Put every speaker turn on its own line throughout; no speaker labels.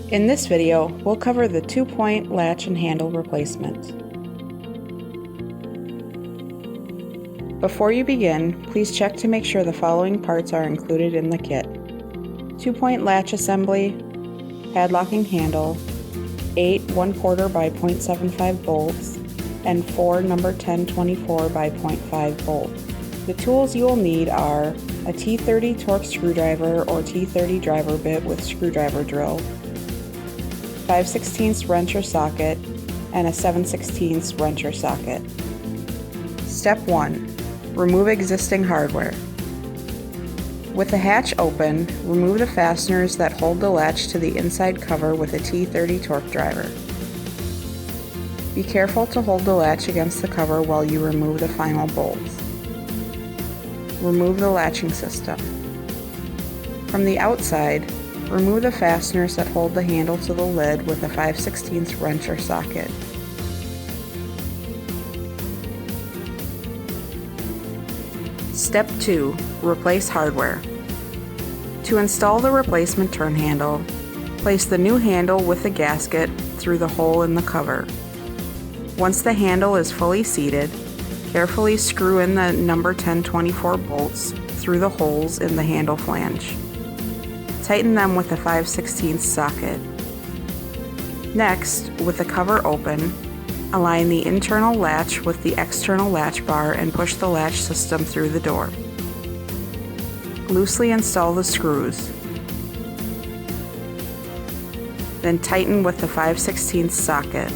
In this video, we'll cover the 2-point latch and handle replacement. Before you begin, please check to make sure the following parts are included in the kit: 2-point latch assembly, padlocking handle, 8 1/4 by 0.75 bolts, and 4 number 1024 by 0.5 bolts. The tools you will need are a T30 Torx screwdriver or T30 driver bit with screwdriver drill, 5/16 wrench or socket, and a 7/16 wrench or socket. Step 1. Remove existing hardware. With the hatch open, remove the fasteners that hold the latch to the inside cover with a T30 torque driver. Be careful to hold the latch against the cover while you remove the final bolts. Remove the latching system. From the outside, remove the fasteners that hold the handle to the lid with a 5/16 wrench or socket. Step 2. Replace hardware. To install the replacement turn handle, place the new handle with the gasket through the hole in the cover. Once the handle is fully seated, carefully screw in the number 1024 bolts through the holes in the handle flange. Tighten them with a 5/16 socket. Next, with the cover open, align the internal latch with the external latch bar and push the latch system through the door. Loosely install the screws. Then tighten with the 5/16 socket.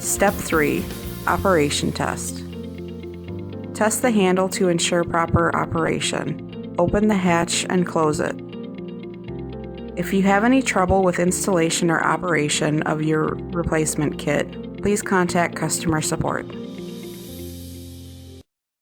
Step 3. Operation test. Test the handle to ensure proper operation. Open the hatch and close it. If you have any trouble with installation or operation of your replacement kit, please contact customer support.